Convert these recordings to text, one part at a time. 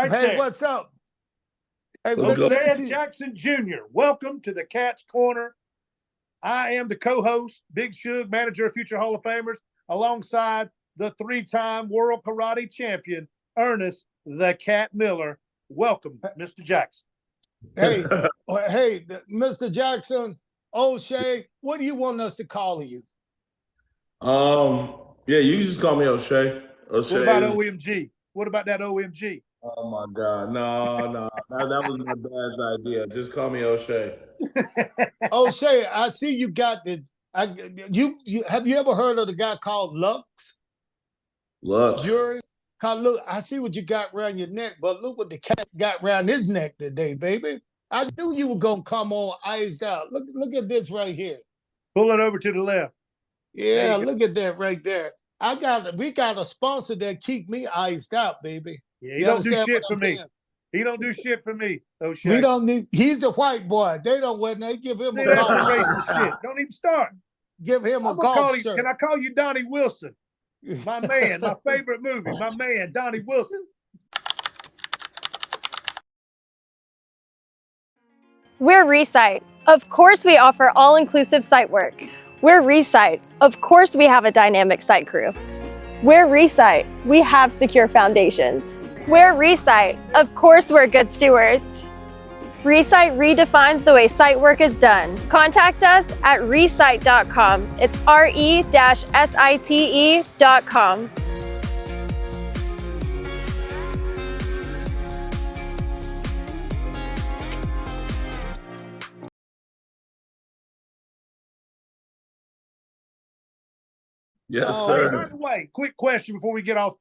right Hey, there. what's up? Hey, Let me see. Jackson Jr., welcome to the Cat's Corner. I am the co-host, Big Shug, manager of future Hall of Famers, alongside the three-time world karate champion, Ernest the Cat Miller. Welcome, Mr. Jackson. Hey, hey, Mr. Jackson, O'Shea, what do you want us to call you? Yeah, you just call me O'Shea. O'Shea. What about OMG? What about that OMG? Oh my God, no, that was my dad's idea. Just call me O'Shea. O'Shea, I see you got the. You have you ever heard of the guy called LUXE Lux. Jewelers? Look, I see what you got around your neck, but look what the cat got around his neck today, baby. I knew you were gonna come on iced out. Look at this right here. Pull it over to the left. Yeah, look at that right there. We got a sponsor that keep me iced out, baby. Yeah, he don't do shit for me. He don't do shit for me. O'Shea. We don't need. He's the white boy. They don't wear. They give him a that's golf some shirt. racist shit. Don't even start. Give him a golf shirt. Can I call you Donnie Wilson? My man, my favorite movie. My man, Donnie Wilson. We're Resite. Of course we offer all-inclusive site work. We're Resite. Of course we have a dynamic site crew. We're Resite. We have secure foundations. We're Resite. Of course we're good stewards. Resite redefines the way site work is done. Contact us at resite.com. It's re-site.com. Yes, Oh, sir. By the way, quick question before we get off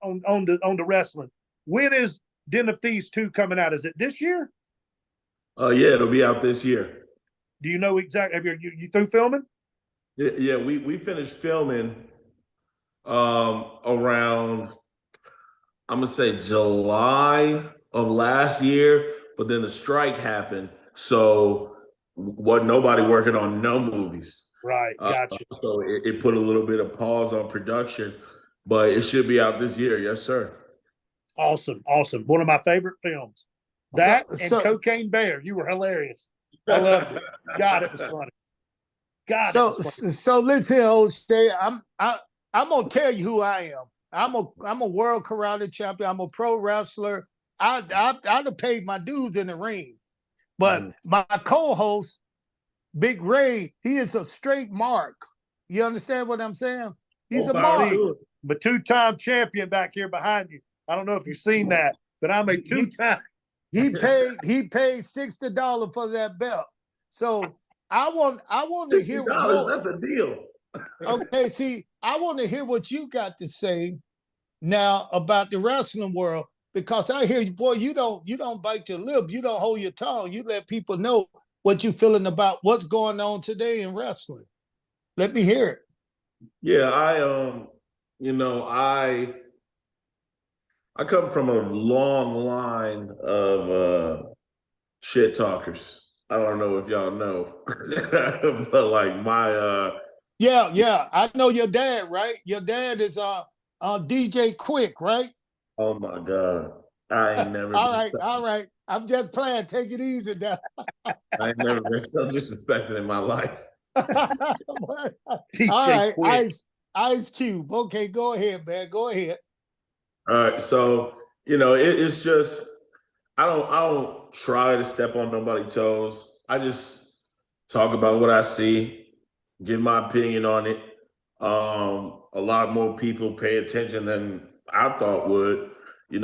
on the wrestling. When is Den of Thieves 2 coming out? Is it this year? Yeah, it'll be out this year. Do you know exactly? Have you through filming? Yeah, we finished filming around, I'm gonna say July of last year, but then the strike happened, so wasn't nobody working on no movies. Right, gotcha. So it put a little bit of pause on production, but it should be out this year. Yes, sir. Awesome. One of my favorite films. That and Cocaine Bear. You were hilarious. I loved it. God, it was funny. So listen, O'Shea. I'm gonna tell you who I am. I'm a world karate champion. I'm a pro wrestler. I'd have paid my dues in the ring, but my co-host, Big Ray, he is a straight mark. You understand what I'm saying? He's a mark. But two-time champion back here behind you. I don't know if you've seen that, but I'm a two-time. He paid $60 for that belt. So I want to hear that's a deal. Okay, see, I want to hear what you got to say now about the wrestling world, because I hear you, boy, you don't bite your lip, you don't hold your tongue, you let people know what you're feeling about what's going on today in wrestling. Let me hear it. Yeah, I come from a long line of shit talkers. I don't know if y'all know, but like my yeah, I know your dad, right? Your dad is DJ Quick, right? Oh my God, I ain't never. All right. I'm just playing. Take it easy now. I ain't never been so disrespected in my life. All right, Ice Cube. Okay, go ahead, man. Go ahead. All right, so it's just I don't try to step on nobody's toes. I just talk about what I see, give my opinion on it. A lot more people pay attention than I thought would. I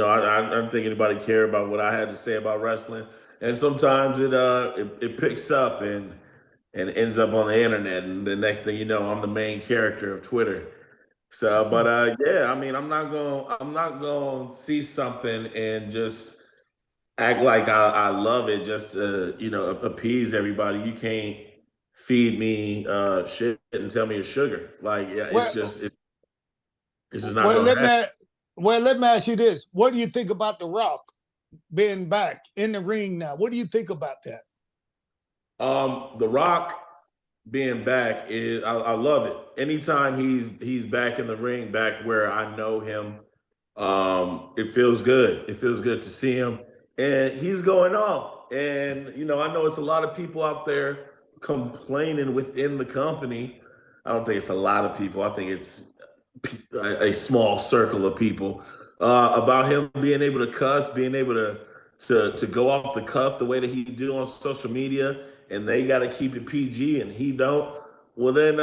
don't think anybody cared about what I had to say about wrestling, and sometimes it picks up and ends up on the internet, and the next thing you know, I'm the main character of Twitter. So, but yeah, I mean, I'm not gonna see something and just act like I love it just to appease everybody. You can't feed me shit and tell me it's sugar. Like, yeah, it's just not gonna happen. Let me ask you this. What do you think about The Rock being back in the ring now? What do you think about that? The Rock being back I love it. Anytime he's back in the ring, back where I know him, It feels good. It feels good to see him, and he's going off. And I know it's a lot of people out there complaining within the company. I don't think it's a lot of people. I think it's a small circle of people about him being able to cuss, being able to go off the cuff the way that he do on social media, and they got to keep it PG, and he don't. Well, then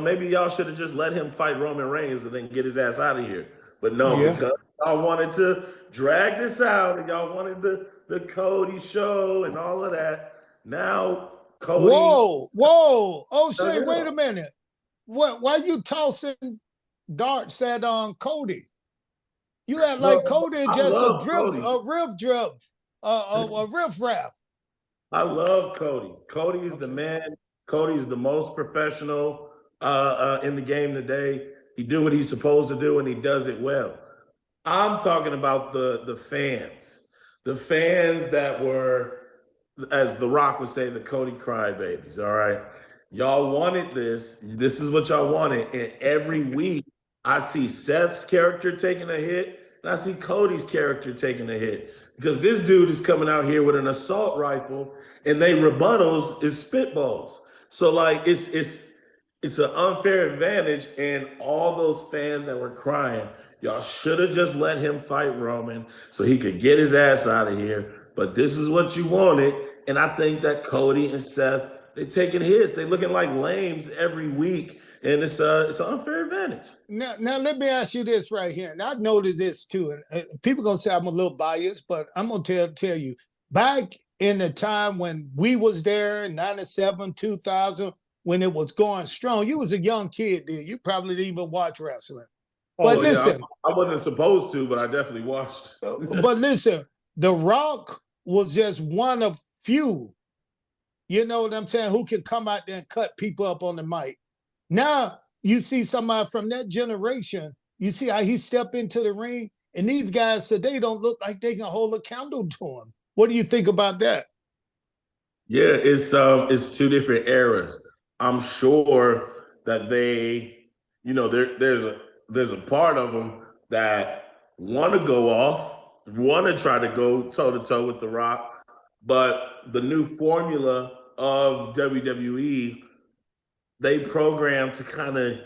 maybe y'all should have just let him fight Roman Reigns and then get his ass out of here. But no, Yeah. because y'all wanted to drag this out, and y'all wanted the Cody show and all of that. Now Cody. Whoa. O'Shea, wait a minute. What? Why you tossing darts at Cody? You act like Cody is just a riff raff. I love Cody. Cody is the man. Cody is the most professional in the game today. He do what he's supposed to do, and he does it well. I'm talking about the fans that were, as The Rock would say, the Cody crybabies. All right, y'all wanted this. This is what y'all wanted, and every week I see Seth's character taking a hit, and I see Cody's character taking a hit because this dude is coming out here with an assault rifle, and they rebuttals is spitballs. So like it's an unfair advantage, and all those fans that were crying, y'all should have just let him fight Roman so he could get his ass out of here. But this is what you wanted, and I think that Cody and Seth, they taking hits. They looking like lames every week, and it's an unfair advantage. Now let me ask you this right here, and I noticed this too. And people gonna say I'm a little biased, but I'm gonna tell you, back in the time when we was there, 97, 2000, when it was going strong, you was a young kid then. You probably didn't even watch wrestling. But listen, I wasn't supposed to, but I definitely watched. But listen, The Rock was just one of few, you know what I'm saying, who can come out there and cut people up on the mic. Now you see somebody from that generation, you see how he stepped into the ring, and these guys today don't look like they can hold a candle to him. What do you think about that? Yeah, it's two different eras. I'm sure that there's a part of them that want to go off, want to try to go toe to toe with The Rock, but the new formula of WWE, they program to kind of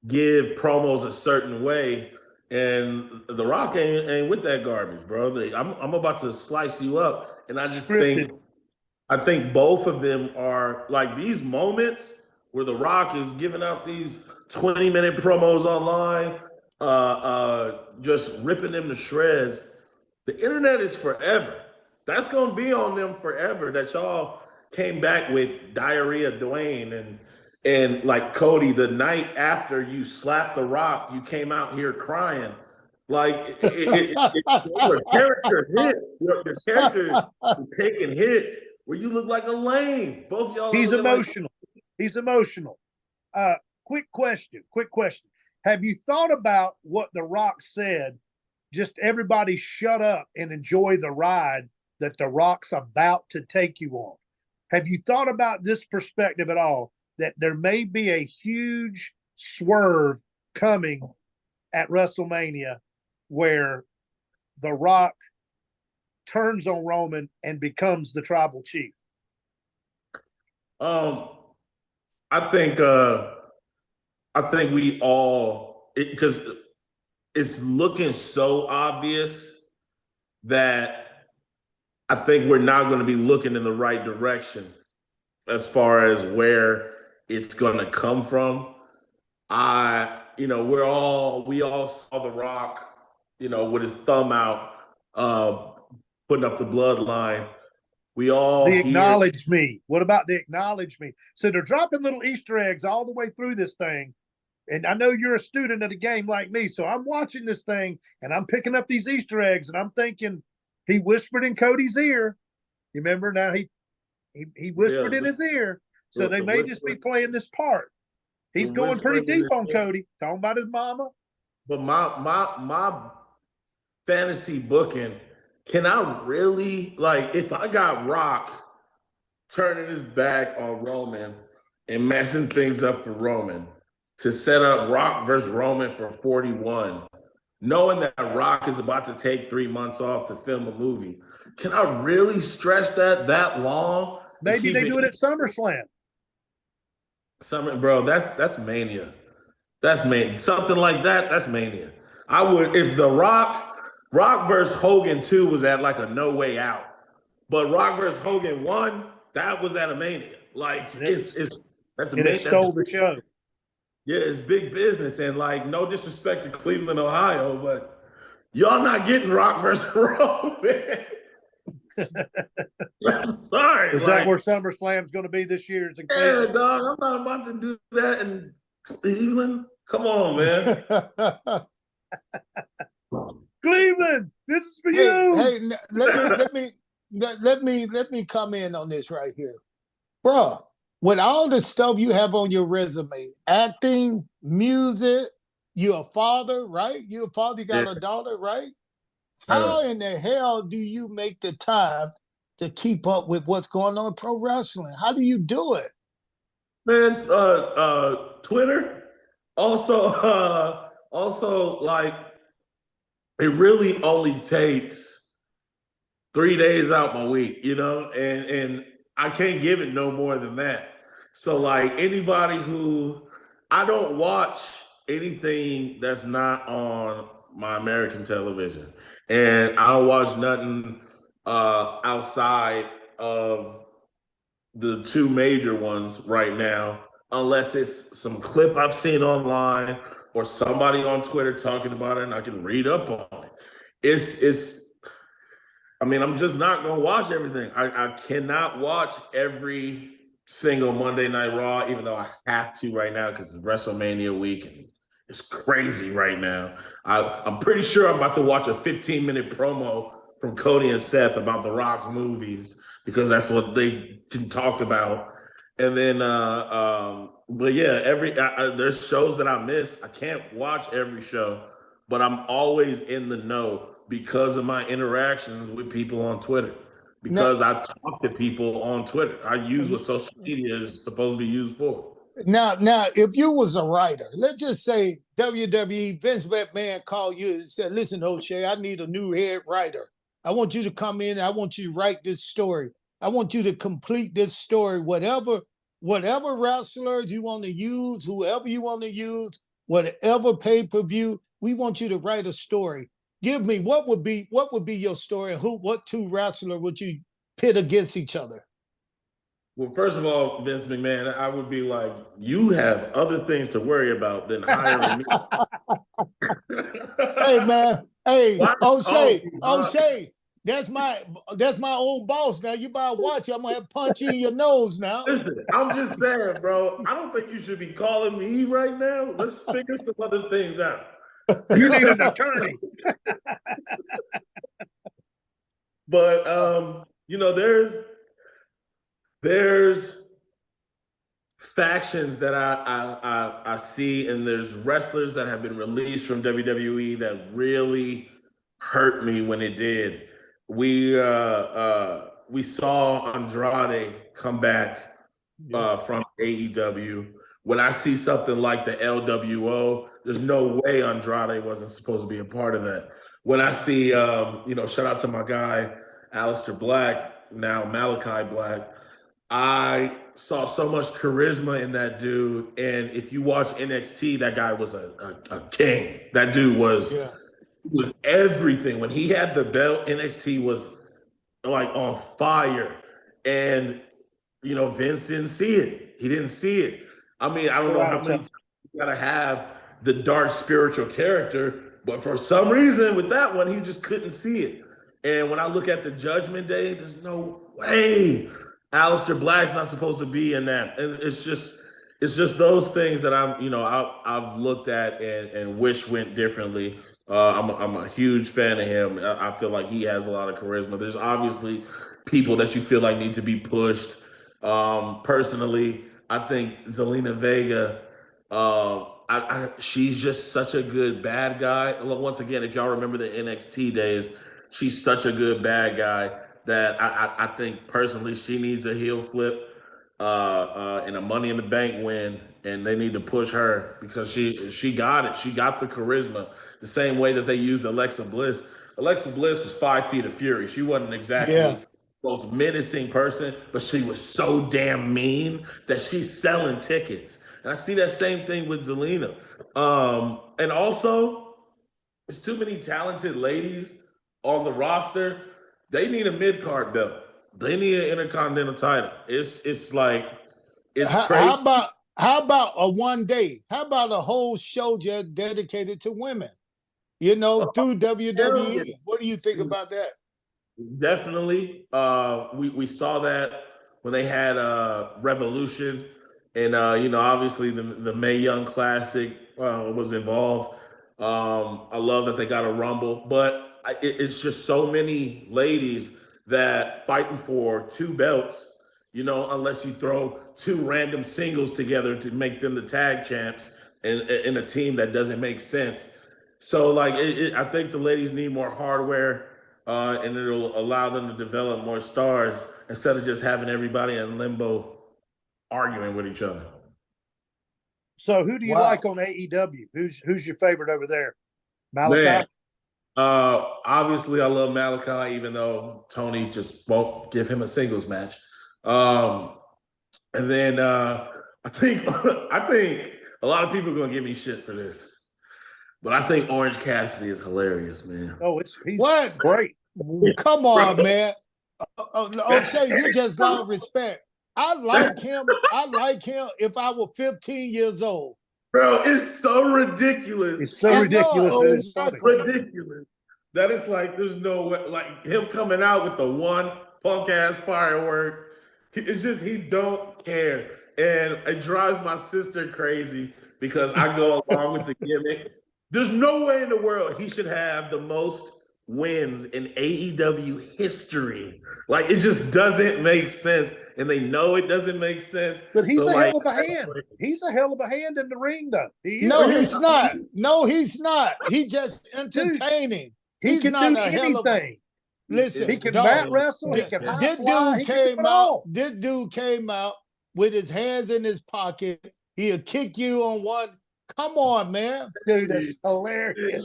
give promos a certain way, and The Rock ain't with that garbage, bro. I'm about to slice you up, and I just think. I think both of them are like these moments where The Rock is giving out these 20-minute promos online, just ripping them to shreds. The internet is forever. That's going to be on them forever. That y'all came back with Diarrhea Dwayne and like Cody, the night after you slapped The Rock, you came out here crying. Like your character hit. Your character is taking hits where you look like a lame. Both of y'all. He's emotional. He's emotional. Quick question. Have you thought about what The Rock said? Just everybody shut up and enjoy the ride that The Rock's about to take you on. Have you thought about this perspective at all? That there may be a huge swerve coming at WrestleMania where The Rock turns on Roman and becomes the tribal chief? I think we all, because it's looking so obvious that I think we're not going to be looking in the right direction as far as where it's going to come from. We all saw The Rock, with his thumb out, putting up the bloodline. We all acknowledge me. What about the acknowledge me? So they're dropping little Easter eggs all the way through this thing. And I know you're a student of the game like me. So I'm watching this thing and I'm picking up these Easter eggs and I'm thinking he whispered in Cody's ear. You remember now he whispered in his ear. So they may just be playing this part. He's going pretty deep on Cody, talking about his mama. But my fantasy booking, can I really, like, if I got Rock turning his back on Roman and messing things up for Roman to set up Rock versus Roman for 41, knowing that Rock is about to take 3 months off to film a movie, can I really stretch that long? Maybe they do it at SummerSlam. Bro, that's mania. That's mania. Something like that, that's mania. I would, if the Rock versus Hogan 2 was at like a No Way Out, but Rock versus Hogan 1, that was at a mania. Like it's that's a It stole the show. Yeah, it's big business, and like no disrespect to Cleveland, Ohio, but y'all not getting Rock versus Roman. I'm sorry. Is that where SummerSlam's going to be this year? Is in Yeah, dog. I'm not about to do that in Cleveland. Come on, man. Cleveland, this is for you. Hey, let me come in on this right here, bro. With all the stuff you have on your resume, acting, music, you're a father, right? You're a father. You got a daughter, right? How in the hell do you make the time to keep up with what's going on in pro wrestling? How do you do it? Man, Twitter. Also, like, it really only takes 3 days out my week, and I can't give it no more than that. So, like, anybody I don't watch anything that's not on my American television, and I don't watch nothing outside of the 2 major ones right now, unless it's some clip I've seen online or somebody on Twitter talking about it and I can read up on it. I'm just not gonna watch everything. I cannot watch every single Monday Night Raw, even though I have to right now because it's Wrestle Mania week and it's crazy right now. I'm pretty sure I'm about to watch a 15-minute promo from Cody and Seth about the Rock's movies because that's what they can talk about. And then, but yeah, there's shows that I miss. I can't watch every show, but I'm always in the know because of my interactions with people on Twitter. Because I talk to people on Twitter. I use what social media is supposed to be used for. Now, if you was a writer, let's just say WWE, Vince McMahon called you and said, listen, O'Shea, I need a new head writer. I want you to come in. I want you to write this story. I want you to complete this story. Whatever wrestlers you want to use, whoever you want to use, whatever pay-per-view, we want you to write a story. Give me what would be your story, and what 2 wrestlers would you pit against each other? Well, first of all, Vince McMahon, I would be like, you have other things to worry about than hiring me. Hey, man. Hey, O'Shea, that's my old boss now. You better watch it. I'm gonna have punch you in your nose now. Listen, I'm just saying, bro, I don't think you should be calling me right now. Let's figure some other things out. You need an attorney. But there's factions that I see, and there's wrestlers that have been released from WWE that really hurt me when it did. We saw Andrade come back from AEW. When I see something like the LWO, there's no way Andrade wasn't supposed to be a part of that. When I see, shout out to my guy, Aleister Black, now Malachi Black, I saw so much charisma in that dude. And if you watch NXT, that guy was a king. That dude was everything. When he had the belt, NXT was like on fire. And, Vince didn't see it. He didn't see it. I mean, I don't know how many times you gotta have the dark spiritual character, but for some reason with that one, he just couldn't see it. And when I look at the Judgment Day, there's no way Aleister Black's not supposed to be in that. And it's just those things that I've looked at and wish went differently. I'm a huge fan of him. I feel like he has a lot of charisma. There's obviously people that you feel like need to be pushed. Personally, I think Zelina Vega, she's just such a good bad guy. Once again, if y'all remember the NXT days, she's such a good bad guy that I think personally she needs a heel flip and a Money in the Bank win. and they need to push her because she got it. She got the charisma the same way that they used Alexa Bliss. Alexa Bliss was 5 feet of fury. She wasn't exactly Yeah. the most menacing person, but she was so damn mean that she's selling tickets. And I see that same thing with Zelina. And also, there's too many talented ladies on the roster. They need a mid card belt. They need an intercontinental title. It's like it's crazy. How about a one day? How about a whole show just dedicated to women? You know, through WWE. What do you think about that? Definitely. We saw that when they had Revolution, and obviously the Mae Young Classic was involved. I love that they got a Rumble, but it's just so many ladies that fighting for two belts. Unless you throw two random singles together to make them the tag champs in a team that doesn't make sense. So, like, I think the ladies need more hardware, and it'll allow them to develop more stars instead of just having everybody in limbo arguing with each other. So who do you Wow. like on AEW? Who's your favorite over there? Malachi? Man, obviously, I love Malachi, even though Tony just won't give him a singles match. And then I think a lot of people are gonna give me shit for this, but I think Orange Cassidy is hilarious, man. Oh, he's What? great. Come on, man. O'Shea, you just lost respect. I like him. I like him if I were 15 years old. Bro, it's so ridiculous. It's so I know, ridiculous. oh, that it's exactly. funny. Ridiculous. That is like there's no way, like him coming out with the one punk ass firework. It's just he don't care, and it drives my sister crazy because I go along with the gimmick. There's no way in the world he should have the most wins in AEW history. Like it just doesn't make sense, and they know it doesn't make sense. But he's So, a like, hell of a hand. He's a hell of a hand in the ring, though. He is. No, he's not. No, he's not. He's just entertaining. He He's can not do a hell of a. anything. Listen, He can dog, mat wrestle. He This can high this fly. dude He can do came it out. all. This dude came out with his hands in his pocket. He'll kick you on one. Come on, man. Dude, that's hilarious.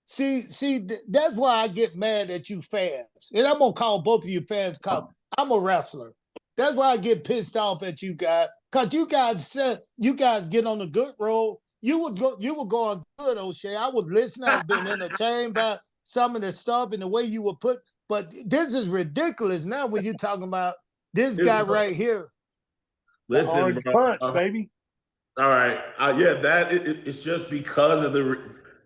See, that's why I get mad at you fans. And I'm gonna call both of you fans because I'm a wrestler. That's why I get pissed off at you guys. Because you guys said you guys get on the good road. You were going good, O'Shea. I was listening, I've been entertained by some of the stuff and the way you were put. But this is ridiculous now when you're talking about this guy right here. Listen, Orange bro. punch, baby. All right. It's just because of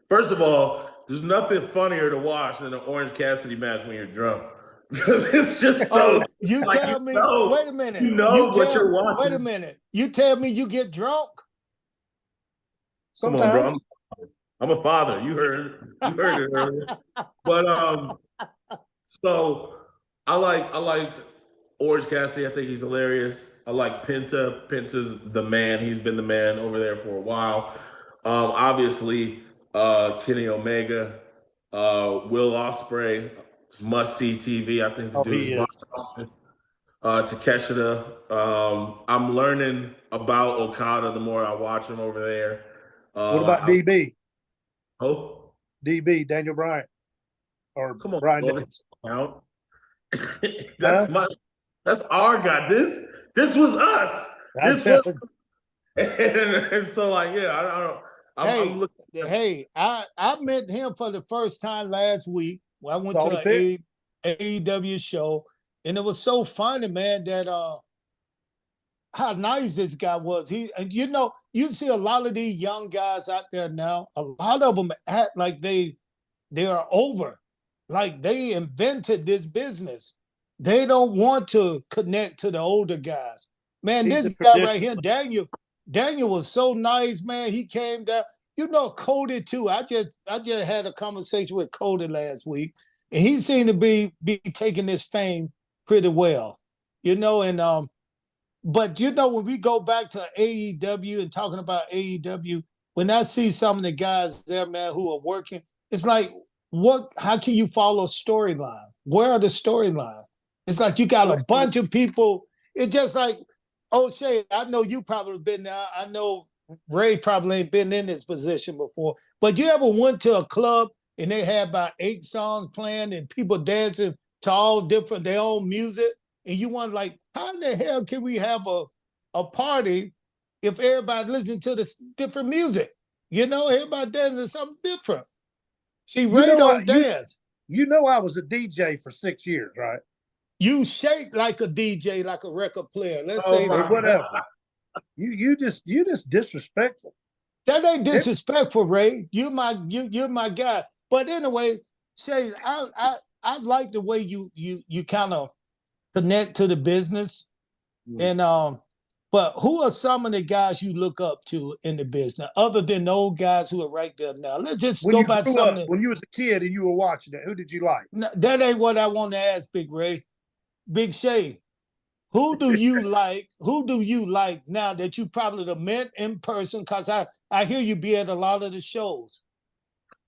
first of all, there's nothing funnier to watch than an Orange Cassidy match when you're drunk. Because it's just so. You like, tell me, wait a minute. You know what you're watching. Wait a minute. You tell me you get drunk? Sometimes. Come on, bro. I'm a father. You heard it earlier. But so I like Orange Cassidy. I think he's hilarious. I like Penta. Penta's the man. He's been the man over there for a while. Obviously, Kenny Omega, Will Ospreay, must-see TV. I think the dude he is is. Takeshita. I'm learning about Okada the more I watch him over there. What about DB? Oh, DB, Daniel Bryant. Or come on, Brian bro. Danielson. Out. That's our guy. This was us. And so like, yeah, I don't. I'm looking. Hey, I met him for the first time last week. I went Saw to the an AEW show, and it was so funny, man, that how nice this guy was. You see a lot of these young guys out there now, a lot of them act like they are over, like they invented this business. They don't want to connect to the older guys. Man, this guy right here, Daniel was so nice, man. He came down. Cody too. I just had a conversation with Cody last week, and he seemed to be taking this fame pretty well. But when we go back to AEW and talking about AEW, when I see some of the guys there, man, who are working, it's like, how can you follow storyline? Where are the storylines? It's like you got a bunch of people. It's just like Oh, Shay, I know you probably been there. I know Ray probably ain't been in this position before. But you ever went to a club and they had about 8 songs playing and people dancing to all different their own music, and you wonder like, how in the hell can we have a party if everybody listen to this different music? You know, everybody dancing to something different. See, You Ray know, don't dance. you know, I was a DJ for 6 years, right? You shake like a DJ, like a record player. Let's Oh say my that. Or whatever. You just disrespectful. That ain't disrespectful, Ray. You're my guy. But anyway, Shay, I like the way you kind of connect to the business. And but who are some of the guys you look up to in the business, other than the old guys who are right there now? Let's just When go you by grew some up, of the, when you was a kid and you were watching it, who did you like? that ain't what I want to ask, Big Ray. Big Shay, who do you like? Who do you like now that you probably have met in person? Because I hear you be at a lot of the shows.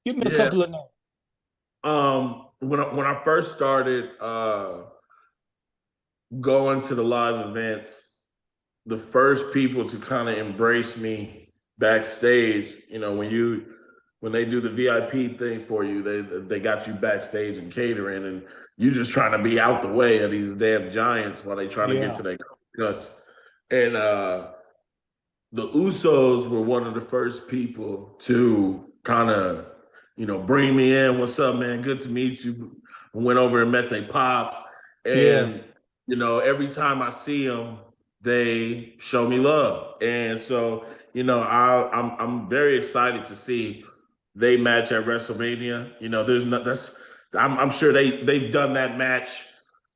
Give me a Yeah. couple of names. When I first started going to the live events, the first people to kind of embrace me backstage, you know, when they do the VIP thing for you, they got you backstage and catering, and you just trying to be out the way of these damn giants while they trying to get to their guts. And the Usos were one of the first people to kind of, you know, bring me in. What's up, man? Good to meet you. I went over and met their pops, and you know, every time I see them, they show me love, and so you know, I'm very excited to see they match at WrestleMania. You know, there's not that's I'm sure they've done that match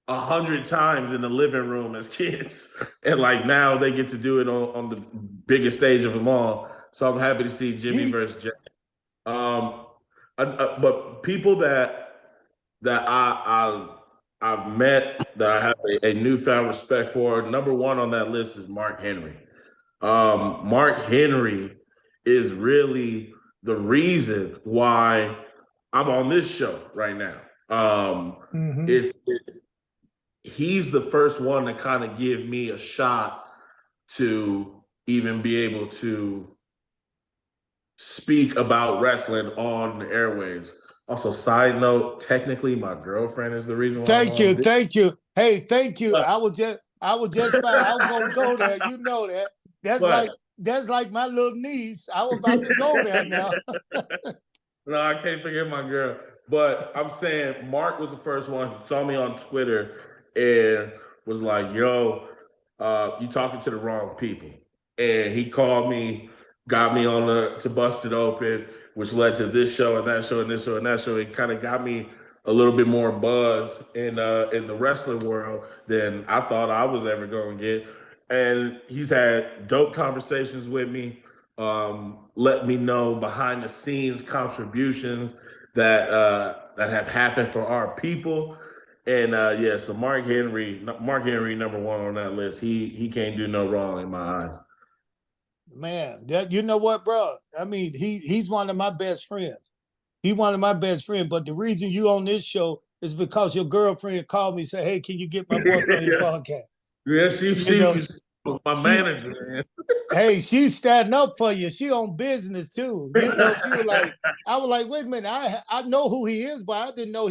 100 times in the living room as kids, and like now they get to do it on the biggest stage of them all. So I'm happy to see Jimmy versus Jay. Um, but people that I've met that I have a newfound respect for. Number one on that list is Mark Henry. Mark Henry is really the reason why I'm on this show right now. It's he's the first one to kind of give me a shot to even be able to speak about wrestling on the airwaves. Also, side note, technically my girlfriend is the reason why I'm Thank on you, this. thank you. Hey, thank you. I was just about. I was gonna go there. You know that. That's like my little niece. I was about to go there now. No, I can't forget my girl. But I'm saying Mark was the first one who saw me on Twitter and was like, yo, you talking to the wrong people. And he called me, got me on to Bust It Open, which led to this show and that show and this show and that show. It kind of got me a little bit more buzz in the wrestling world than I thought I was ever going to get. And he's had dope conversations with me, let me know behind the scenes contributions that have happened for our people. And yeah, so Mark Henry, number one on that list. He can't do no wrong in my eyes. Man, that you know what, bro? I mean, he's one of my best friends. He's one of my best friends. But the reason you on this show is because your girlfriend called me and said, "Hey, can you get my boyfriend on your podcast?" Yeah, You know, she my she manager, man. hey, she's standing up for you. She on business too. You know, she was like, I was like, wait a minute, I know who he is, but I didn't know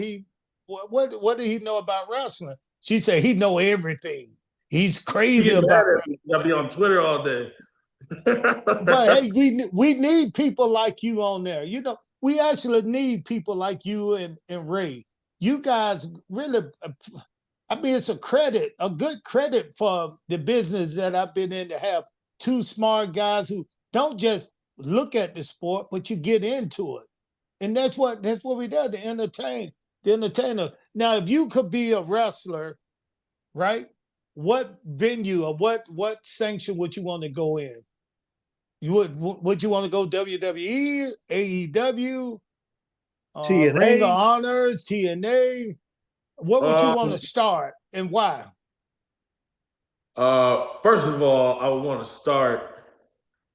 what did he know about wrestling? She said he know everything. He's crazy Get about mad at wrestling. me. I'll be on Twitter all day. But hey, we need people like you on there. You know, we actually need people like you and Ray. You guys really, I mean, it's a credit, a good credit for the business that I've been in to have two smart guys who don't just look at the sport, but you get into it. And that's what we do to entertain the entertainer. Now, if you could be a wrestler, right? What venue or what sanction would you want to go in? You would you want to go WWE, AEW, Ring of TNA. Honors, TNA? What would you want to start and why? First of all, I would want to start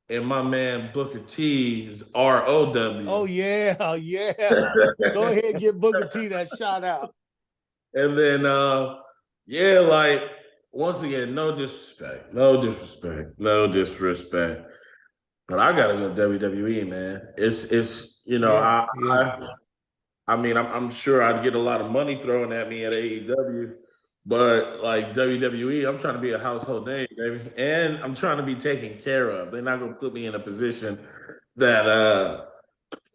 in my man Booker T's ROW. Oh yeah, yeah. Go ahead, give Booker T that shout out. And then yeah, like once again, no disrespect, no disrespect, no disrespect. But I gotta go WWE, man. It's you know, Yeah, yeah. I mean, I'm sure I'd get a lot of money thrown at me at AEW, but like WWE, I'm trying to be a household name, baby, and I'm trying to be taken care of. They're not gonna put me in a position that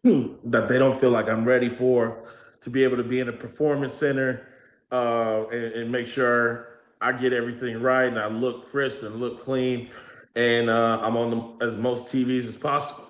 that they don't feel like I'm ready for to be able to be in a performance center and make sure I get everything right and I look crisp and look clean and I'm on as most TVs as possible.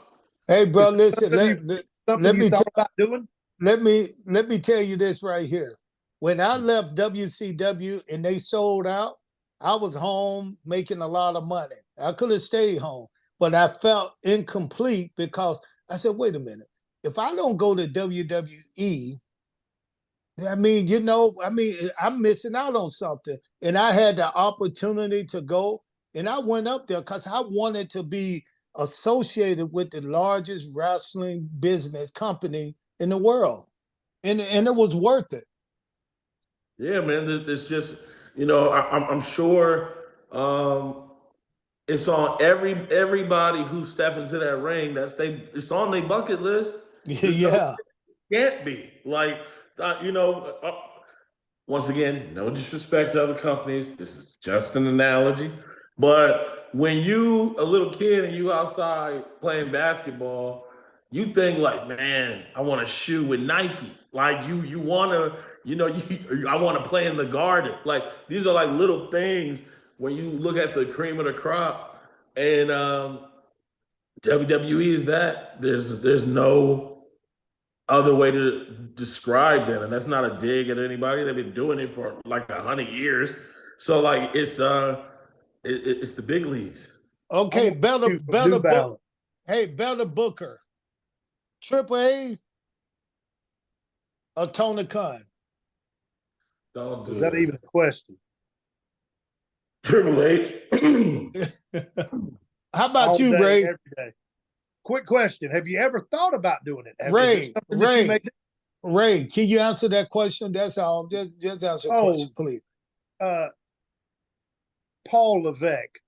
Hey, bro, Is that listen. something you something Let you me thought about doing? let me tell you this right here. When I left WCW and they sold out, I was home making a lot of money. I could have stayed home, but I felt incomplete because I said, wait a minute. If I don't go to WWE, I'm missing out on something. And I had the opportunity to go, and I went up there because I wanted to be associated with the largest wrestling business company in the world. And it was worth it. Yeah, man, it's just I'm sure it's on everybody who step into that ring. It's on their bucket list. There's no Yeah. can't be like uh, you know. Uh, Once again, no disrespect to other companies. This is just an analogy. But when you a little kid and you outside playing basketball, you think like, man, I want to shoe with Nike. Like you want to, I want to play in the garden. Like these are like little things when you look at the cream of the crop. And WWE is that. There's no other way to describe them, and that's not a dig at anybody. They've been doing it for like 100 years, so like it's the big leagues. I Okay, want you from better New book. Balance. Hey, better Booker. Triple A or Tony Khan? Don't Is do that it. even a question? Triple H. How about All you, day, Ray? every day. Quick question: have you ever thought about doing it? Is it Ray, something that you may Ray, do? Ray, can you answer that question? That's all. Just answer the Oh, question, please. uh, Paul Levesque,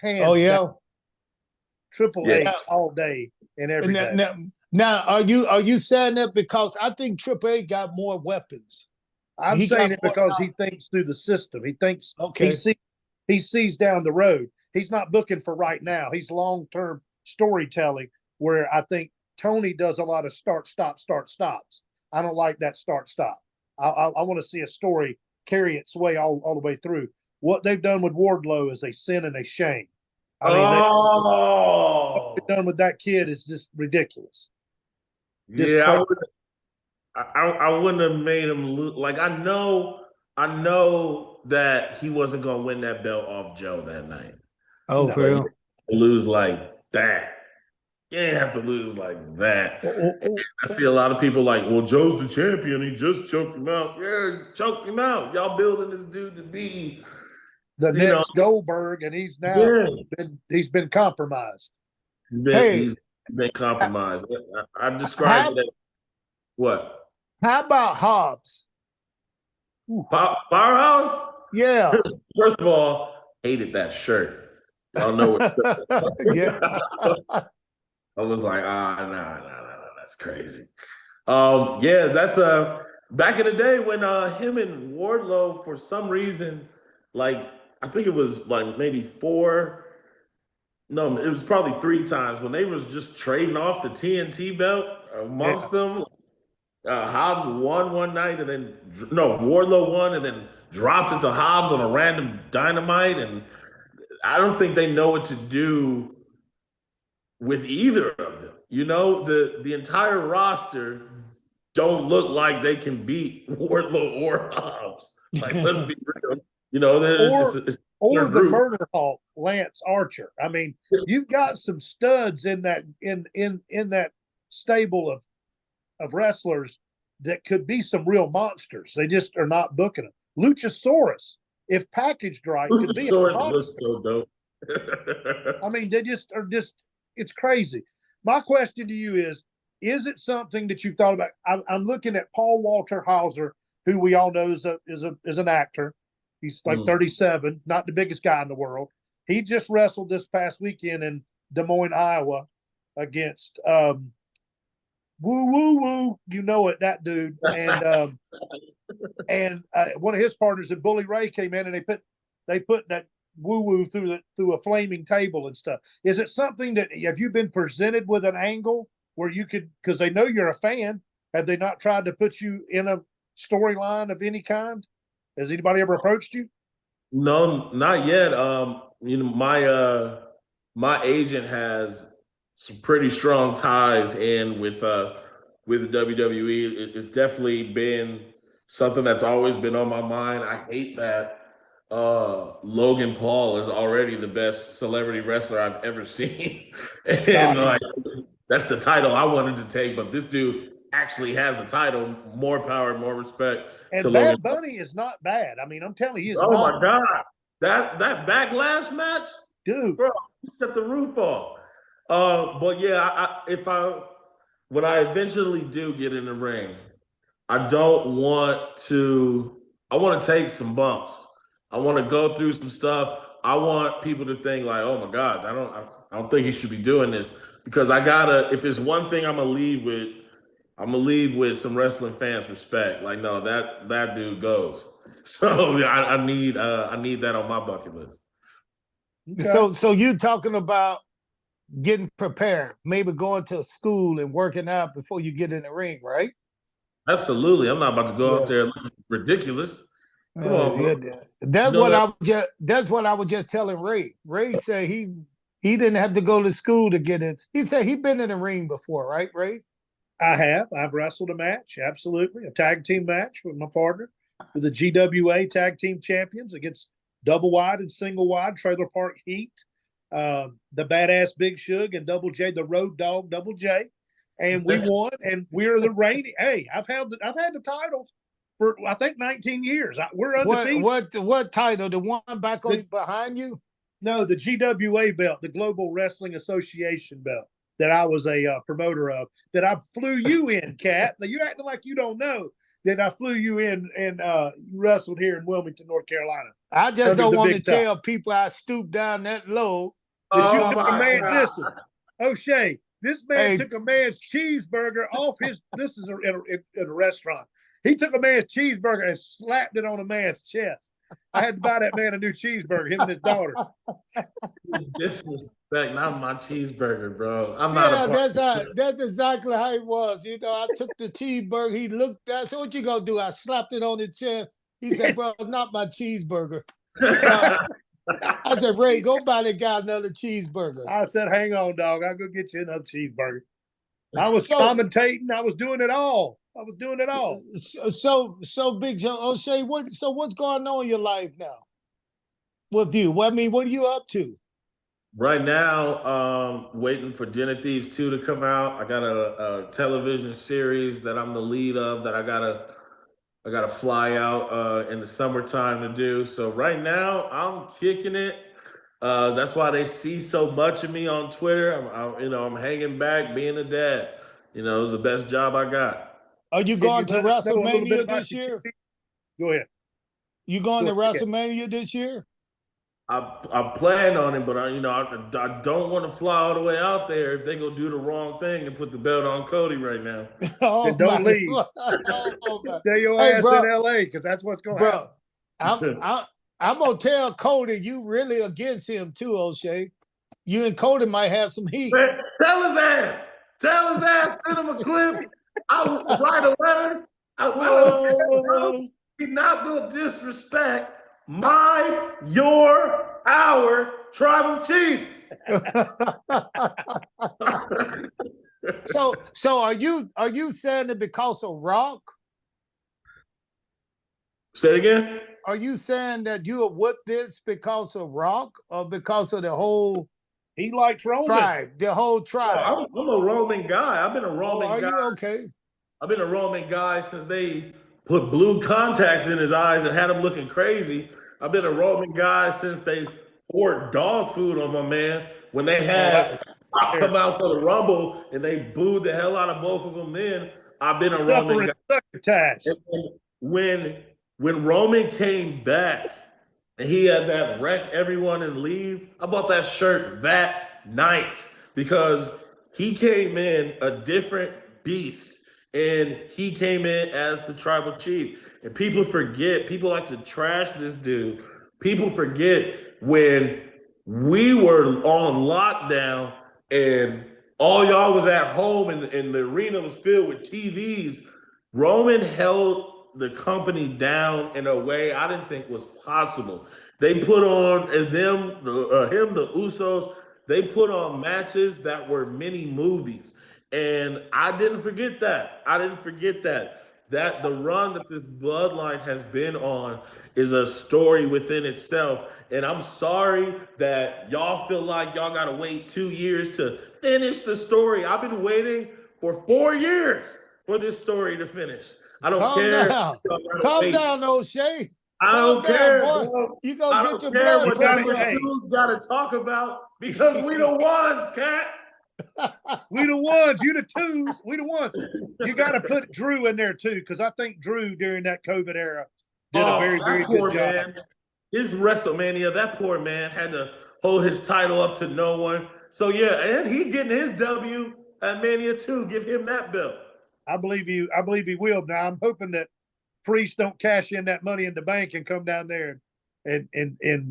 Oh hands down, yeah. Triple Yeah, H Now, all day and every now, day. now, are you saying that because I think Triple A got more weapons? I'm He got saying it more. because he thinks through the system. He thinks Okay. he sees down the road. He's not booking for right now. He's long term storytelling. Where I think Tony does a lot of start stop start stops. I don't like that start stop. I want to see a story carry its way all the way through. What they've done with Wardlow is a sin and a shame. I mean, what oh, they've done with that kid is just ridiculous. Just yeah. crazy. I wouldn't have made him lose. Like I know that he wasn't gonna win that belt off Joe that night, Oh, No. for but you real? lose like that. You ain't have to lose like that. Oh, I see a lot of people like, well, Joe's the champion. He just choked him out. Yeah, choked him out. Y'all building this dude to be, the you know, next Goldberg, and he's now yeah, been compromised. Hey, he's been uh, compromised. I described how it as what? how about Hobbs? Powerhouse? Yeah. First of all, hated that shirt. Y'all know Yeah. what I was like, nah, that's crazy. Yeah, that's back in the day when him and Wardlow for some reason, like I think it was like maybe four, no, it was probably three times when they was just trading off the TNT belt Yeah. amongst them. Hobbs won one night and then no, Wardlow won and then dropped it to Hobbs on a random dynamite, and I don't think they know what to do with either of them. The entire roster don't look like they can beat Wardlow or Hobbs. Like, let's be real. Or It's their or the group. murder hawk, Lance Archer. I mean, you've got some studs in that stable of wrestlers that could be some real monsters. They just are not booking them. Luchasaurus, if packaged right, could be a Luchasaurus looks monster. so dope. I mean, they just are just it's crazy. My question to you is it something that you've thought about? I'm looking at Paul Walter Hauser, who we all know is an actor. He's like 37, not the biggest guy in the world. He just wrestled this past weekend in Des Moines, Iowa against woo woo woo. You know it, that dude. And one of his partners at Bully Ray came in and they put that woo woo through a flaming table and stuff. Is it something that have you been presented with an angle where you could, because they know you're a fan, have they not tried to put you in a storyline of any kind? Has anybody ever approached you? No, not yet. You know, my agent has some pretty strong ties in with the WWE. It's definitely been something that's always been on my mind. I hate that Logan Paul is already the best celebrity wrestler I've ever seen. And like that's the title I wanted to take, but this dude actually has the title. More power, more respect. And to Bad Logan Bunny is not bad. I mean, I'm telling you, he's Oh not, my God. That backlash match, dude. bro, he set the roof off. But yeah, when I eventually do get in the ring, I want to take some bumps. I want to go through some stuff. I want people to think like, oh my God, I don't think he should be doing this. Because if it's one thing I'm gonna leave with some wrestling fans respect. Like, no, that dude goes. So I need that on my bucket list. Okay. So you talking about getting prepared, maybe going to school and working out before you get in the ring, right? Absolutely. I'm not about to go out there looking ridiculous. Come on, bro. Yeah. That's what I was just telling Ray. Ray said he didn't have to go to school to get in. He said he'd been in the ring before, right, Ray? I have. I've wrestled a match, absolutely. A tag team match with my partner, with the GWA tag team champions against double wide and single wide trailer park heat. The badass Big Shug and Double J, the road dog Double J. And we won, and we're the reigning. Hey, I've had the titles for I think 19 years. We're undefeated. What title? The one back on behind you? No, the GWA belt, the Global Wrestling Association belt that I was a promoter of, that I flew you in, Kat. Now, you're acting like you don't know that I flew you in and wrestled here in Wilmington, North Carolina. I just don't want to tell people I stooped down that low. Listen, O'Shea, this man took a man's cheeseburger off his, this is at a restaurant. He took a man's cheeseburger and slapped it on a man's chest. I had to buy that man a new cheeseburger, him and his daughter. Disrespect, not my cheeseburger, bro. That's exactly how it was. You know, I took the cheeseburger. He looked at. So what you gonna do? I slapped it on his chest. He said, "Bro, it's not my cheeseburger." I said, "Ray, go buy that guy another cheeseburger." I said, "Hang on, dog. I'll go get you another cheeseburger." I was commentating. I was doing it all. So Big Joe O'Shea, what's going on in your life now with you? What are you up to? Right now, waiting for Den of Thieves 2 to come out. I got a television series that I'm the lead of that I gotta fly out in the summertime to do. So right now, I'm kicking it. That's why they see so much of me on Twitter. I'm hanging back, being a dad. You know, the best job I got. Are you going to Wrestle Mania this year? Go ahead. You going to Wrestle Mania this year? I plan on it, but I don't want to fly all the way out there if they go do the wrong thing and put the belt on Cody right now. Then don't leave. Stay your ass in LA because that's what's going to happen. I'm gonna tell Cody you really against him too, O'Shea. You and Cody might have some heat. Tell his ass. Send him a clip. I'll write a letter. He's not gonna disrespect our tribal chief. So are you saying it because of Rock? Say it again. Are you saying that you are with this because of Rock or because of the whole? He likes Roman. The whole tribe. I'm a Roman guy. I've been a Roman guy. Are you okay? I've been a Roman guy since they put blue contacts in his eyes and had him looking crazy. I've been a Roman guy since they poured dog food on my man when they had come out for the Rumble and they booed the hell out of both of them. Then I've been a Roman guy. When Roman came back and he had that wreck everyone and leave. I bought that shirt that night because he came in a different beast, and he came in as the tribal chief. And people forget, people like to trash this dude. People forget when we were on lockdown and all y'all was at home and the arena was filled with TVs. Roman held the company down in a way I didn't think was possible. They put on, and the Usos, they put on matches that were mini movies. And I didn't forget that. I didn't forget that. That the run that this bloodline has been on is a story within itself. And I'm sorry that y'all feel like y'all got to wait 2 years to finish the story. I've been waiting for 4 years for this story to finish. I don't Calm care. down. Calm down, O'Shea. I Calm don't down, care, boy. bro. You gonna I get don't your care blood what pressure number up. two's got to talk about because we the ones, cat. We the ones, you the twos, we the ones. You got to put Drew in there too, because I think Drew during that COVID era did a very, That very poor good job. man. His WrestleMania, that poor man had to hold his title up to no one. So yeah, and he getting his W at Mania too. Give him that belt. I believe you. I believe he will. Now I'm hoping that Priest don't cash in that money in the bank and come down there and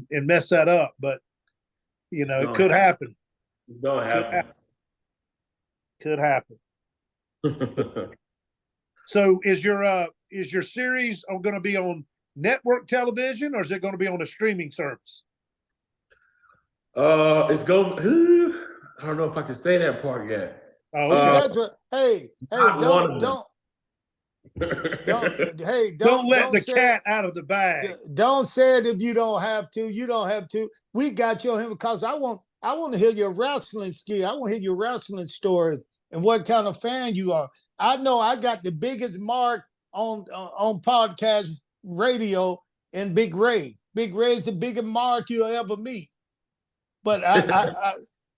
mess that up. But you know, it could happen. It's gonna happen. Could happen. So is your series going to be on network television or is it going to be on a streaming service? It's going. I don't know if I can say that part yet. Oh, See, okay. that's what, hey, Not one of them. Don't let the cat out of the bag. Don't say it if you don't have to. You don't have to. We got you on him because I want to hear your wrestling skill. I want to hear your wrestling story and what kind of fan you are. I know I got the biggest mark on podcast radio in Big Ray. Big Ray is the biggest mark you'll ever meet. But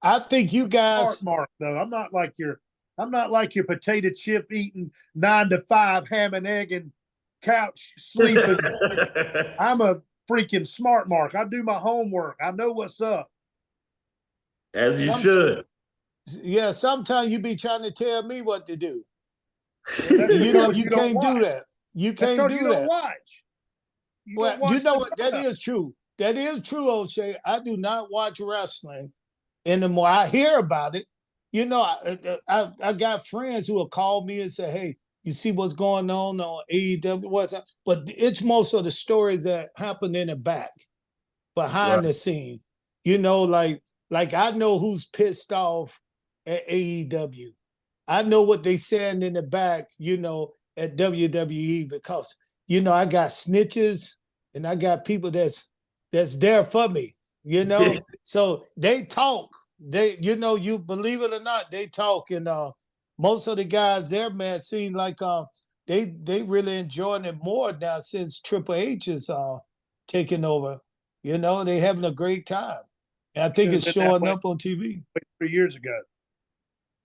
I think you guys Smart mark though. I'm not like your potato chip eating 9 to 5 ham and egg and couch sleeping. I'm a freaking smart mark. I do my homework. I know what's up. As you should. Yeah, sometimes you be trying to tell me what to do. Well, you know you can't do that. You can't do you that. Don't watch. Well, you know what? That is true. That is true, O'Shea. I do not watch wrestling anymore. I hear about it. You know, I got friends who will call me and say, "Hey, you see what's going on AEW?" What's up? But it's most of the stories that happen in the back, behind the scene. You know, like I know who's pissed off at AEW. I know what they saying in the back, you know, at WWE because, you know, I got snitches and I got people that's there for me, you know. So they talk. They, you know, you believe it or not, they talk. And most of the guys there, man, seem like they really enjoying it more now since Triple H is taking over. You know, they having a great time. And I think it's showing up on TV. 3 years ago.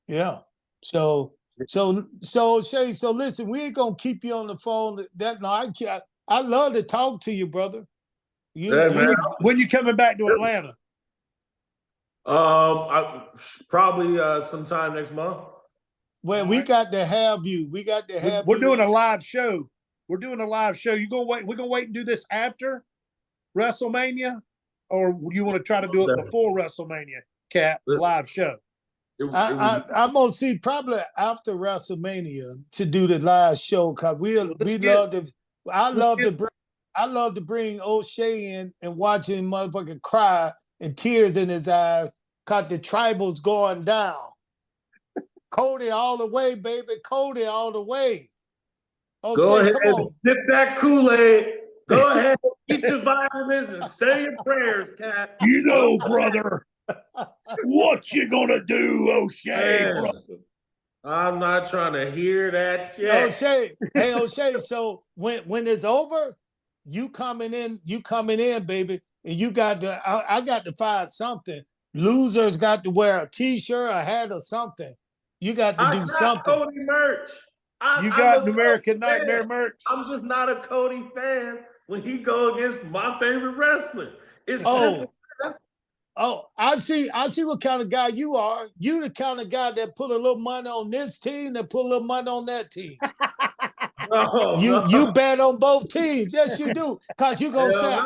Yeah. So Shay, so listen, we ain't gonna keep you on the phone. I love to talk to you, brother. When you coming back to Atlanta? Probably sometime next month. Well, we got to have you. We got to have. We're doing a live show. We're doing a live show. You gonna wait? We're gonna wait and do this after WrestleMania, or you want to try to do it before WrestleMania? Cat live show. I'm gonna see probably after WrestleMania to do the live show because I love to bring O'Shea in and watch him motherfucking cry and tears in his eyes because the tribal's going down. Cody all the way, baby. Cody all the way. O'Shea, go ahead, come on. sip that Kool-Aid. Go ahead, eat your vitamins and say your prayers, Cat. You know, brother. What you gonna do, O'Shea, brother? I'm not trying to hear that yet. O'Shea, hey O'Shea, so when it's over, you coming in, baby, and you got to I got to find something. Losers got to wear a t-shirt, a hat, or something. You got to do something. Cody merch. You got American Nightmare merch. I'm just not a Cody fan when he go against my favorite wrestler. It's simple. I see what kind of guy you are. You the kind of guy that put a little money on this team, that put a little money on that team. You bet on both teams. Yes, you do. Because you're gonna say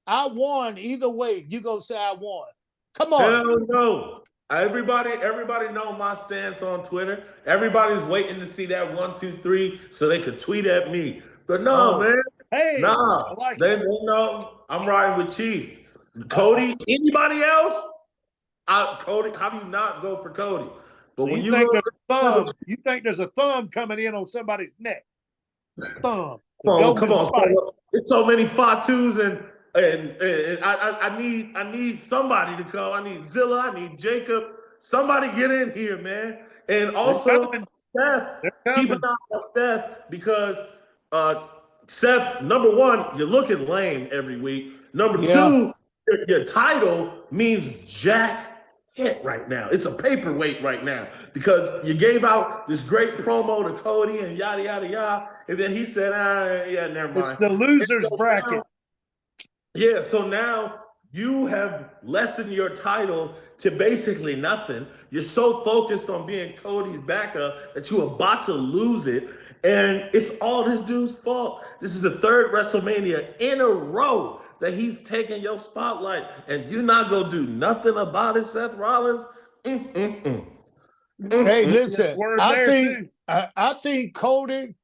I won either way. You're gonna say I won. Come on. Hell no. Everybody know my stance on Twitter. Everybody's waiting to see that 1, 2, 3 so they could tweet at me. But no, man. Hey, nah. They know I'm riding with Chief. Cody, anybody else? Cody, how do you not go for Cody? But so when you think there's a thumb coming in on somebody's neck? Thumb. Come on. There's so many Fatus and I need somebody to come. I need Zilla. I need Jacob. Somebody get in here, man. And also Seth. Keep an eye on Seth because Seth, number one, you're looking lame every week. Number two, your title means jack hit right now. It's a paperweight right now because you gave out this great promo to Cody and yada yada yada, and then he said, never mind. It's the losers bracket. So now you have lessened your title to basically nothing. You're so focused on being Cody's backup that you're about to lose it. And it's all this dude's fault. This is the third WrestleMania in a row that he's taking your spotlight. And you're not going to do nothing about it, Seth Rollins? Hey, listen, I think Cody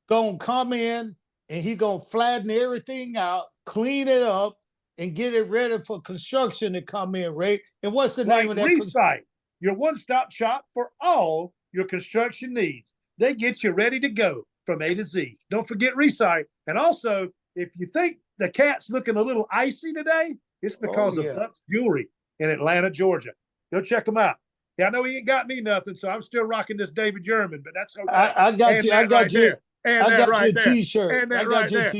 going to come in and he going to flatten everything out, clean it up, and get it ready for construction to come in, Ray. And what's the name of that? Resite, your one-stop shop for all your construction needs. They get you ready to go from A to Z. Don't forget Resite. And also, if you think the cat's looking a little icy today, it's because of LUXE Jewelry in Atlanta, Georgia. Go check them out. Yeah, I know he ain't got me nothing, so I'm still rocking this David German, but that's okay. I got you. I got you. And I got your T-shirt. And that right there.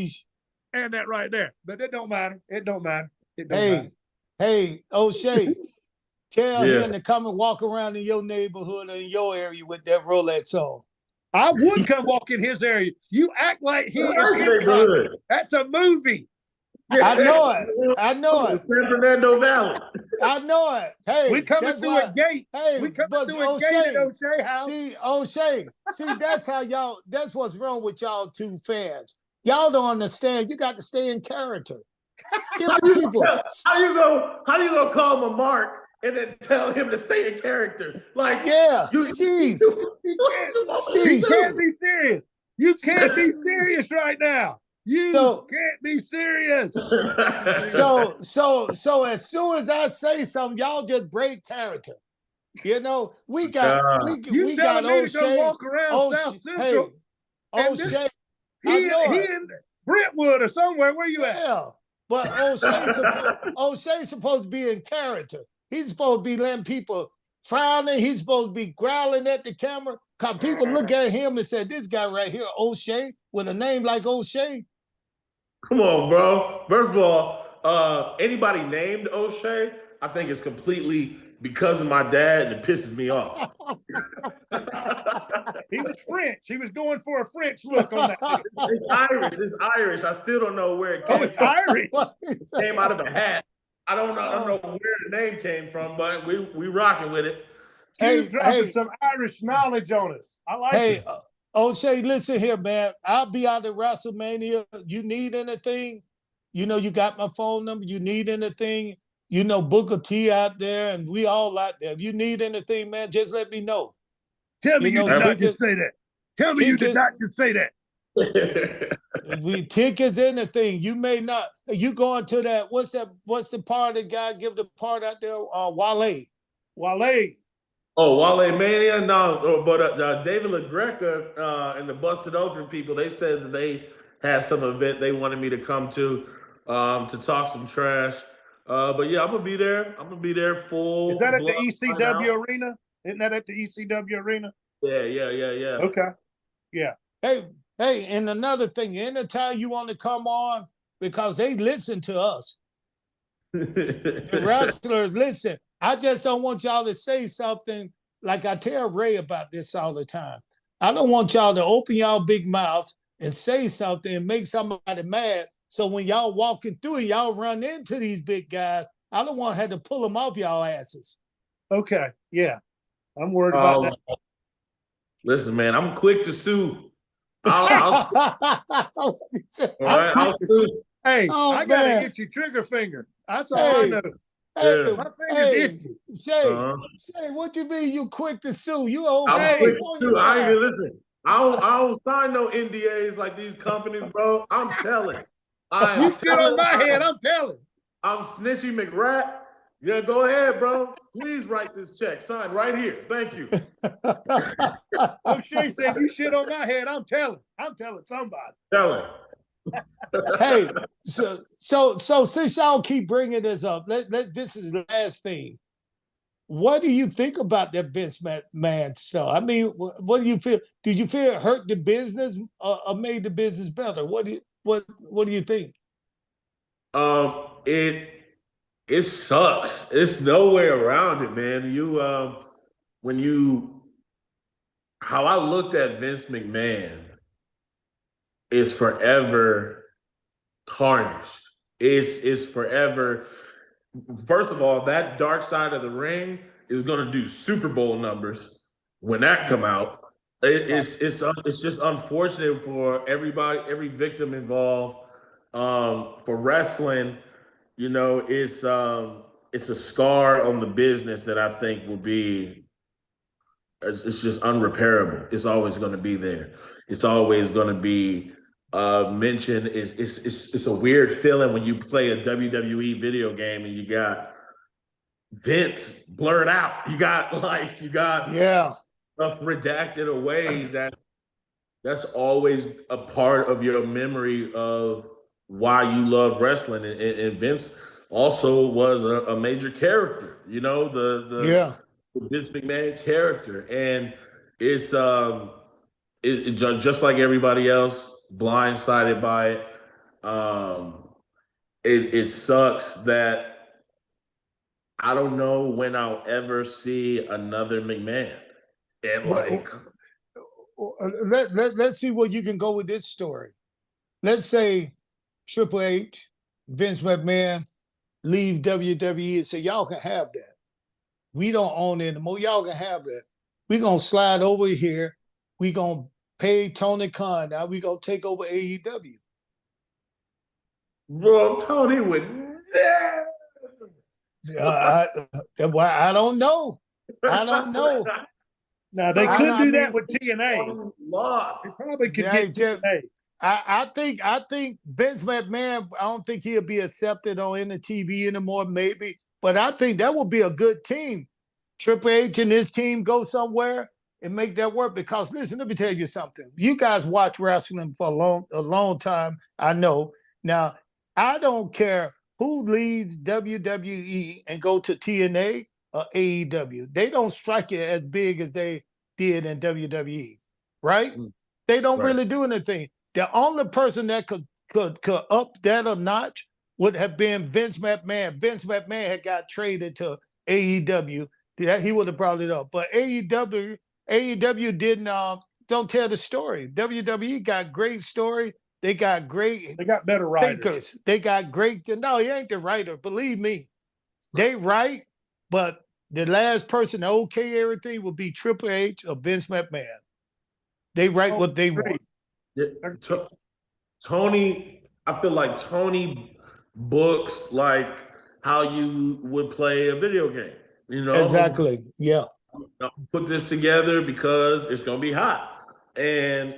And that right there. But it don't matter. It don't matter. Hey, O'Shea, tell him to come and walk around in your neighborhood or in your area with that Rolex on. I would come walk in his area. You act like he is. That's a movie. I know it. San Fernando Valley. I know it. Hey, we coming through a gate. Hey, we coming through a gate at O'Shea house. See, O'Shea. That's how y'all. That's what's wrong with y'all two fans. Y'all don't understand. You got to stay in character. How you gonna call him a mark and then tell him to stay in character? Like, you can't be serious. You can't be serious right now. You can't be serious. So as soon as I say something, y'all just break character. You know, we got O'Shea. Walk around South Central. Hey, O'Shea. He in Brentwood or somewhere. Where you at? Yeah, but O'Shea's supposed to be in character. He's supposed to be letting people frowning. He's supposed to be growling at the camera. Because people look at him and say, this guy right here, O'Shea, with a name like O'Shea. Come on, bro. First of all, anybody named O'Shea, I think it's completely because of my dad, and it pisses me off. He was French. He was going for a French look on that. It's Irish. I still don't know where it came from. It's Irish. It came out of a hat. I don't know where the name came from, but we rocking with it. Dropping some Irish knowledge on us. I like it. O'Shea, listen here, man. I'll be out at Wrestle Mania. You need anything? You know, you got my phone number. You need anything? You know, Booker T out there, and we all out there. If you need anything, man, just let me know. Tell me you did not just say that. Tell me you did not just say that. We tickets, anything. You may not. You going to that? What's the part that guy give the part out there? Wale. Oh, Wale Mania? No, but David LaGreca and the Busted Open people, they said that they had some event they wanted me to come to talk some trash. But yeah, I'm gonna be there. I'm gonna be there full. Is that at the ECW arena? Isn't that at the ECW arena? Yeah. Okay. Yeah. Hey, and another thing, anytime you want to come on, because they listen to us. The wrestlers listen. I just don't want y'all to say something like I tell Ray about this all the time. I don't want y'all to open y'all big mouths and say something and make somebody mad. So when y'all walking through and y'all run into these big guys, I don't want to have to pull them off y'all asses. Okay. Yeah. I'm worried about that. Listen, man, I'm quick to sue. I'll all right, I'll sue. Hey, Oh, I got an man. itchy trigger finger. That's all I Hey, know. hey, My finger's hey, itchy. Shay, what you mean you quick to sue? You old I'm quick to California sue. I ain't guy. even listen. I don't sign no NDAs like these companies, bro. I'm telling. You shit on my head, I'm telling. I'm Snitchy McRat. Yeah, go ahead, bro. Please write this check. Sign right here. Thank you. O'Shea said, you shit on my head, I'm telling. I'm telling somebody. Telling. Hey, so since y'all keep bringing this up, this is the last thing. What do you think about that Vince McMahon stuff? I mean, what do you feel? Did you feel it hurt the business or made the business better? What do you think? It sucks. It's no way around it, man. How I looked at Vince McMahon is forever tarnished. It's forever. First of all, that dark side of the ring is going to do Super Bowl numbers when that come out. It's just unfortunate for everybody, every victim involved. For wrestling, it's a scar on the business that I think will be. It's just unrepairable. It's always going to be there. It's always going to be mentioned. It's a weird feeling when you play a WWE video game and you got Vince blurred out. You got Yeah, stuff redacted away that's always a part of your memory of why you love wrestling. And Vince also was a major character, yeah. the Vince McMahon character. And it's just like everybody else, blindsided by it. It sucks that I don't know when I'll ever see another McMahon. And Let's see where you can go with this story. Let's say Triple H, Vince McMahon leave WWE and say, y'all can have that. We don't own it anymore. Y'all can have that. We're going to slide over here. We're going to pay Tony Khan. Now we're going to take over AEW. bro, Tony would never. I don't know. I don't know. Now, they could do that mean, with TNA. Lost. They probably could get TNA. I think Vince McMahon, I don't think he'll be accepted on any TV anymore, maybe. But I think that would be a good team. Triple H and his team go somewhere and make that work. Because listen, let me tell you something. You guys watch wrestling for a long time. I know. Now, I don't care who leaves WWE and go to TNA or AEW. They don't strike it as big as they did in WWE, right? They don't really do anything. The only person that could up that a notch would have been Vince McMahon. Vince McMahon had got traded to AEW. He would have brought it up. But AEW didn't don't tell the story. WWE got great story. They got better writers. thinkers. They got great. No, he ain't the writer. Believe me, they write. But the last person to okay everything will be Triple H or Vince McMahon. They write what they want. Yeah, Tony, I feel like Tony books like how you would play a video game. Exactly. Yeah. Put this together because it's going to be hot. And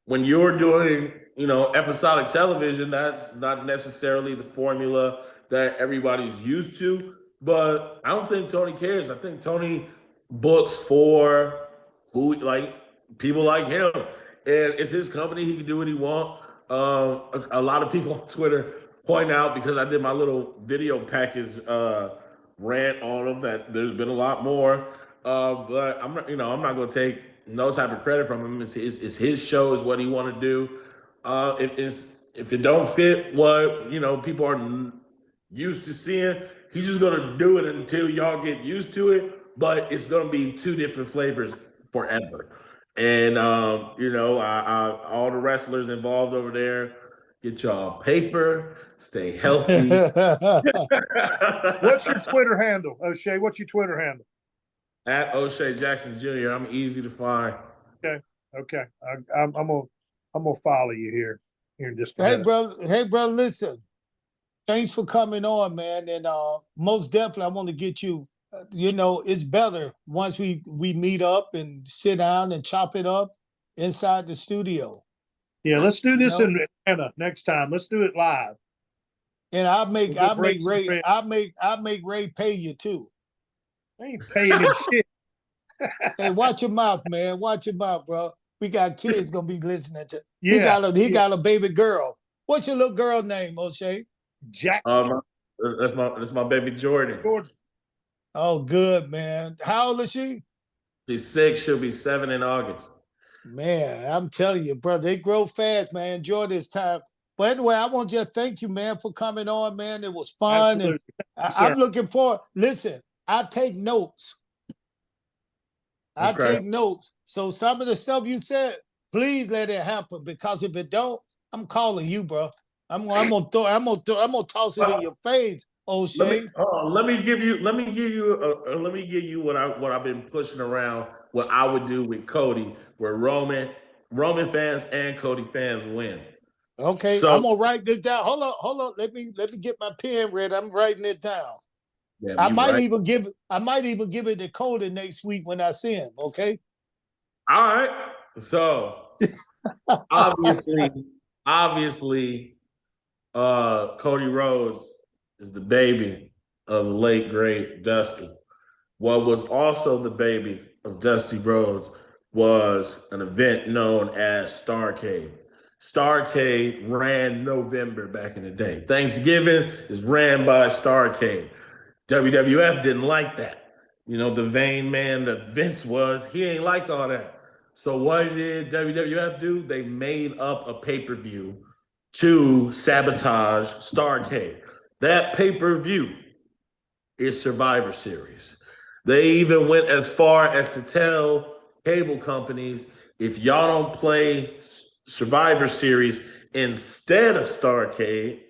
when you're doing, episodic television, that's not necessarily the formula that everybody's used to. But I don't think Tony cares. I think Tony books for people like him. And it's his company. He can do what he wants. A lot of people on Twitter point out, because I did my little video package rant on him, that there's been a lot more. But I'm not going to take no type of credit from him. It's his show, is what he want to do. If it don't fit what people are used to seeing, he's just going to do it until y'all get used to it. But it's going to be two different flavors forever. And all the wrestlers involved over there, get y'all paper, stay healthy. What's your Twitter handle, O'Shea? What's your Twitter handle? At O'Shea Jackson Jr. I'm easy to find. Okay. I'm gonna follow you here in just a Hey, minute. brother. Hey, brother. Listen. Thanks for coming on, man. And most definitely, I want to get you. It's better once we meet up and sit down and chop it up inside the studio. Yeah, let's do this know? in Atlanta next time. Let's do it live. And I'll make Ray bread. I'll make Ray pay you too. I ain't paying him shit. Hey, watch your mouth, man. Watch your mouth, bro. We got kids gonna be listening to. Yeah, He got a baby girl. What's your little girl name, O'Shea? Jackson. That's my baby Jordan. Oh, good, man. How old is she? She's 6. She'll be 7 in August. Man, I'm telling you, brother, they grow fast, man. Enjoy this time. But anyway, I want to just thank you, man, for coming on, man. It was fun. Absolutely. And I'm looking forward. Listen, I take notes. Take notes. So some of the stuff you said, please let it happen, because if it don't, I'm calling you, bro. I'm gonna toss it in your face, O'Shea. Let me give you what I've been pushing around. What I would do with Cody, where Roman fans and Cody fans win. Okay, so, I'm gonna write this down. Hold on. Let me get my pen ready. I'm writing it down. Yeah, I might even give it to Cody next week when I see him. Okay. All right. So obviously, Cody Rhodes is the baby of the late great Dusty. What was also the baby of Dusty Rhodes was an event known as Starrcade. Starrcade ran November back in the day. Thanksgiving is ran by Starrcade. WWF didn't like that. The vain man that Vince was, he ain't like all that. So what did WWF do? They made up a pay-per-view to sabotage Starrcade. That pay-per-view is Survivor Series. They even went as far as to tell cable companies, if y'all don't play Survivor Series instead of Starrcade,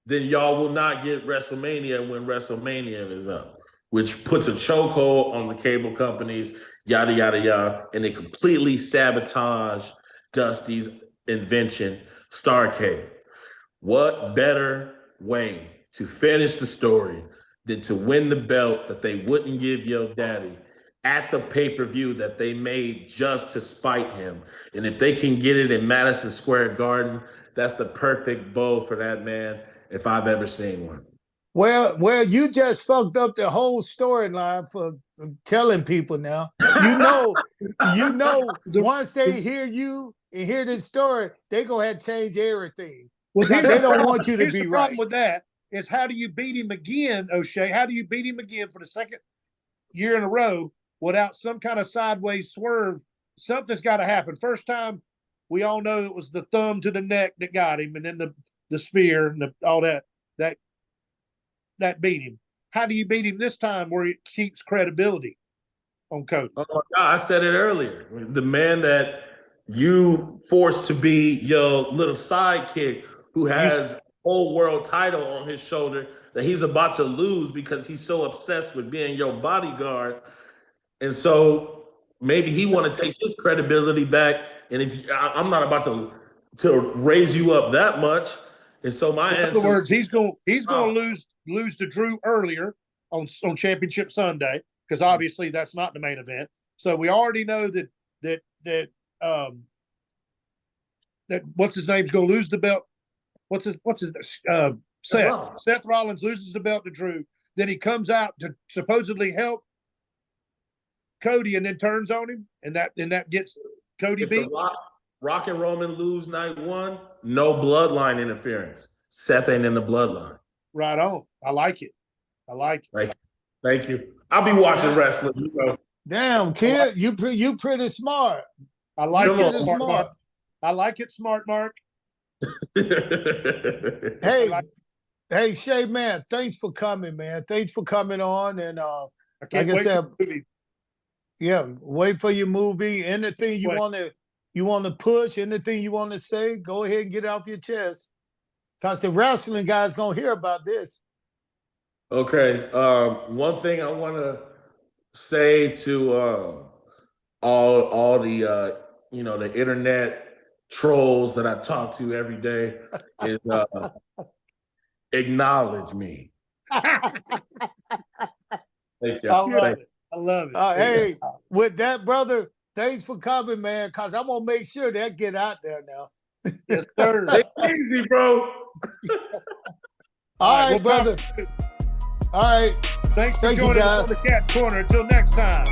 then y'all will not get WrestleMania when WrestleMania is up, which puts a chokehold on the cable companies, yada, yada, yada, and they completely sabotage Dusty's invention, Starrcade. What better way to finish the story than to win the belt that they wouldn't give Yo Daddy at the pay-per-view that they made just to spite him? And if they can get it in Madison Square Garden, that's the perfect bow for that man, if I've ever seen one. Well, you just fucked up the whole storyline for telling people now. Once they hear you and hear this story, they're going to have to change everything. Well, they don't want you to be right. The problem with that is, how do you beat him again, O'Shea? How do you beat him again for the second year in a row without some kind of sideways swerve? Something's got to happen. First time, we all know it was the thumb to the neck that got him, and then the spear and all that beat him. How do you beat him this time where it keeps credibility on Cody? Oh my God, I said it earlier. The man that you forced to be your little sidekick, who has a whole world title on his shoulder that he's about to lose because he's so obsessed with being your bodyguard. And so maybe he want to take his credibility back. And I'm not about to raise you up that much. And so my answer, in other words, he's going to lose to Drew earlier on Championship Sunday, because obviously that's not the main event. So we already know that what's his name's going to lose the belt. Seth Rollins loses the belt to Drew. Then he comes out to supposedly help Cody, and then turns on him, and that gets Cody beat. Rock and Roman lose night one, no bloodline interference. Seth ain't in the bloodline. Right on. I like it. Thank you. I'll be watching wrestling. Damn, kid, you pretty smart. I like it, smart Mark. I like it, smart Mark. Hey, Shay, man, thanks for coming, man. Thanks for coming on, and like I said, Yeah, wait for your movie. Anything you Wait. want to push, anything you want to say, go ahead and get it off your chest. Because the wrestling guys gonna hear about this. Okay. One thing I want to say to all the the internet trolls that I talk to every day is acknowledge me. Thank you. I love Thank it. I love it. Hey, with that, brother, thanks for coming, man. Because I'm gonna make sure that get out there now. Yes, sir. Take it easy, bro. All right, well, brother. All right. Thanks for Thank you, joining us guys. on the Cat's Corner. Until next time.